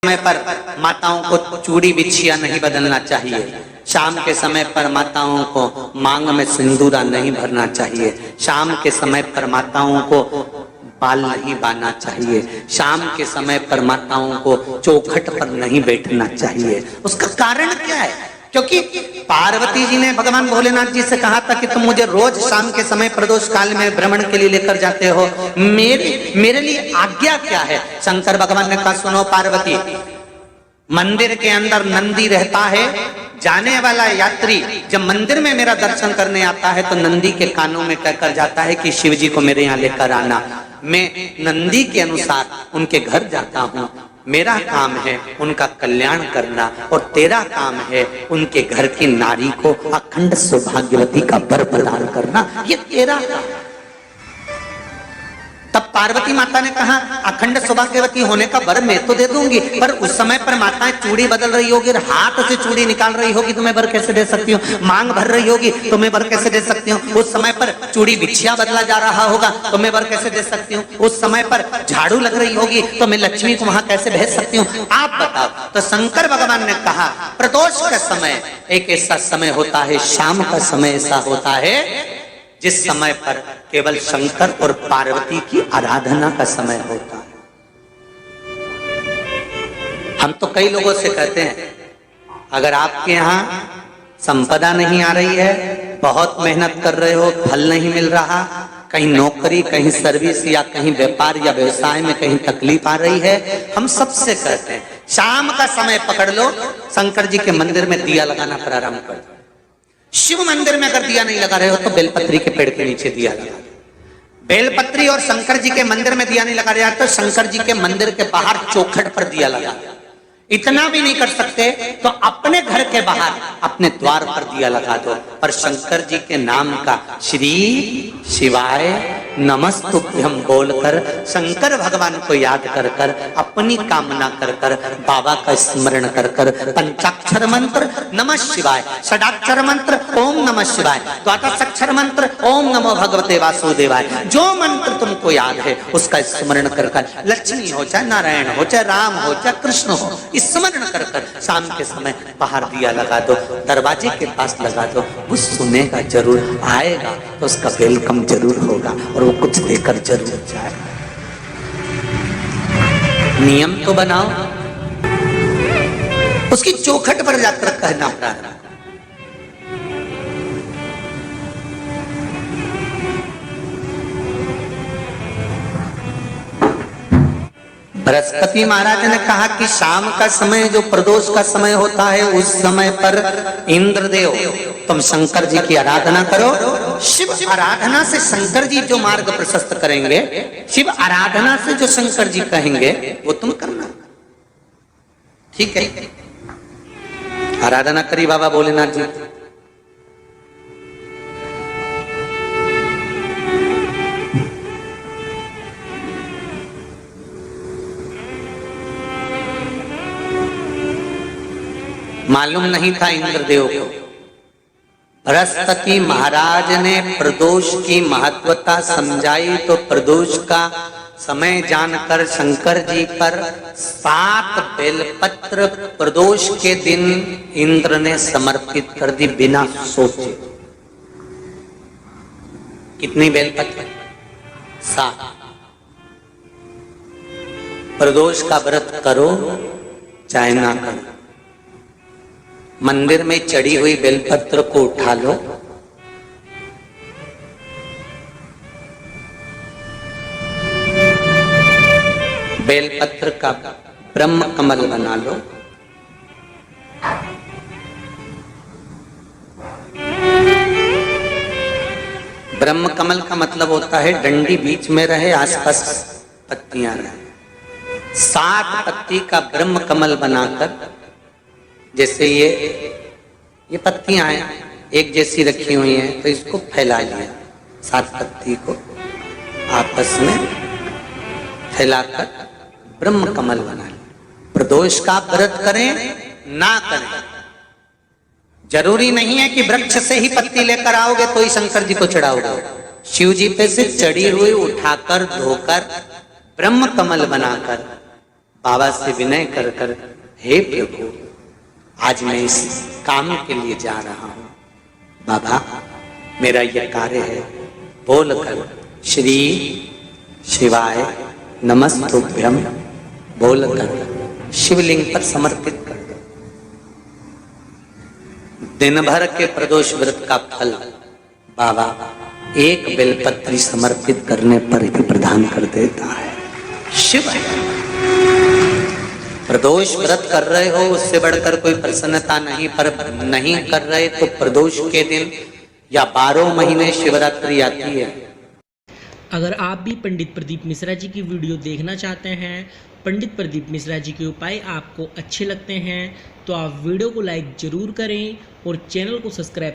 समय पर माताओं को चूड़ी बिछिया नहीं बदलना चाहिए। शाम के समय पर माताओं को मांग में सिंदूरा नहीं भरना चाहिए। शाम के समय पर माताओं को बाल नहीं बांधना चाहिए। शाम के समय पर माताओं को चौखट पर नहीं बैठना चाहिए। उसका कारण क्या है? क्योंकि पार्वती जी ने भगवान भोलेनाथ जी से कहा था कि तुम मुझे रोज शाम के समय प्रदोष काल में भ्रमण के लिए लेकर जाते हो, मेरे लिए आज्ञा क्या है? शंकर भगवान ने कहा, सुनो पार्वती, मंदिर के अंदर नंदी रहता है। जाने वाला यात्री जब मंदिर में मेरा दर्शन करने आता है तो नंदी के कानों में कहकर जाता है कि शिव जी को मेरे यहाँ लेकर आना। मैं नंदी के अनुसार उनके घर जाता हूँ। मेरा काम है उनका कल्याण करना और तेरा काम है उनके घर की नारी को अखंड सौभाग्यवती का वर प्रदान करना। ये तेरा काम। तब पार्वती माता ने कहा, अखंड सौभाग्यवती होने का वर मैं तो दे दूंगी, पर उस समय पर माताएं चूड़ी बदल रही होगी, हाथ से चूड़ी निकाल रही होगी तो मैं वर कैसे दे सकती हूँ? मांग भर रही होगी तो मैं वर कैसे दे सकती हूँ? उस समय पर चूड़ी बिछिया बदला जा रहा होगा तो मैं वर कैसे दे सकती हूँ? उस समय पर झाड़ू लग रही होगी तो मैं लक्ष्मी को वहां कैसे भेज सकती हूँ? आप बताओ। तो शंकर भगवान ने कहा, प्रदोष का समय एक ऐसा समय होता है, शाम का समय ऐसा होता है जिस समय पर केवल शंकर और पार्वती की आराधना का समय होता है। हम तो कई लोगों से कहते हैं, अगर आपके यहाँ संपदा नहीं आ रही है, बहुत मेहनत कर रहे हो, फल नहीं मिल रहा, कहीं नौकरी, कहीं सर्विस या कहीं व्यापार या व्यवसाय में कहीं तकलीफ आ रही है, हम सबसे कहते हैं शाम का समय पकड़ लो, शंकर जी के मंदिर में दिया लगाना प्रारंभ कर दो। शिव मंदिर में अगर दिया नहीं लगा रहे हो तो बेलपत्री के पेड़ के नीचे दिया लगा। बेलपत्री और शंकर जी के मंदिर में दिया नहीं लगा रहा तो शंकर जी के मंदिर के बाहर चौखट पर दिया लगा। इतना भी नहीं कर सकते तो अपने घर के बाहर अपने द्वार पर दिया लगा दो, पर शंकर जी के नाम का श्री शिवाय नमस्तुभ्यं बोलकर शंकर भगवान को याद कर कर, अपनी कामना कर कर, बाबा का स्मरण कर कर, पंचाक्षर मंत्र नमः शिवाय, षडाक्षर मंत्र ओम नमः शिवाय, द्वादशाक्षर मंत्र ओम नमो भगवते वासुदेवाय, जो मंत्र तुमको याद है उसका स्मरण कर कर, लक्ष्मी हो चाहे नारायण हो चाहे राम हो चाहे कृष्ण हो, स्मरण कर कर शाम के समय बाहर दिया लगा दो, दरवाजे के पास लगा दो। वो सुनेगा जरूर, आएगा तो उसका वेलकम जरूर होगा और वो कुछ देकर जरूर जाएगा। नियम तो बनाओ, उसकी चौखट पर जाकर कहना प्रारंभ। बृहस्पति महाराज ने कहा कि शाम का समय जो प्रदोष का समय होता है उस समय पर इंद्रदेव तुम शंकर जी की आराधना करो। शिव आराधना से शंकर जी जो मार्ग प्रशस्त करेंगे, शिव आराधना से जो शंकर जी कहेंगे वो तुम करना। ठीक है, आराधना करी बाबा भोलेनाथ जी। मालूम नहीं था इंद्रदेव को। बृहस्पति महाराज ने प्रदोष की महत्वता समझाई तो प्रदोष का समय जानकर शंकर जी पर 7 बेलपत्र प्रदोष के दिन इंद्र ने समर्पित कर दी बिना सोचे। कितनी बेलपत्र? 7। प्रदोष का व्रत करो चाहे ना करो, मंदिर में चढ़ी हुई बेलपत्र को उठा लो, बेलपत्र का ब्रह्म कमल बना लो, ब्रह्म कमल का मतलब होता है डंडी बीच में रहे, आसपास पत्तियां रहे। 7 पत्ती का ब्रह्म कमल बनाकर, जैसे ये पत्तियां हैं एक जैसी रखी हुई हैं तो इसको फैला लिया, 7 पत्ती को आपस में फैलाकर ब्रह्म कमल बना लिया। प्रदोष का व्रत करें ना करें, जरूरी नहीं है कि वृक्ष से ही पत्ती लेकर आओगे तो ही शंकर जी को चढ़ाओगे। शिव जी पे से चढ़ी हुई उठाकर धोकर ब्रह्म कमल बनाकर बाबा से विनय कर कर, हे प्रभु आज मैं इस काम के लिए जा रहा हूं, बाबा मेरा यह कार्य है, बोलकर श्री शिवाय नमस्तुभ्यम बोलकर शिवलिंग पर समर्पित कर दो। दिन भर के प्रदोष व्रत का फल बाबा एक बेलपत्री समर्पित करने पर ही प्रदान कर देता है। शिव है। प्रदोष व्रत कर रहे हो उससे बढ़कर कोई प्रसन्नता नहीं, पर नहीं कर रहे तो प्रदोष के दिन या 12 महीने शिवरात्रि आती है। अगर आप भी पंडित प्रदीप मिश्रा जी की वीडियो देखना चाहते हैं, पंडित प्रदीप मिश्रा जी के उपाय आपको अच्छे लगते हैं तो आप वीडियो को लाइक ज़रूर करें और चैनल को सब्सक्राइब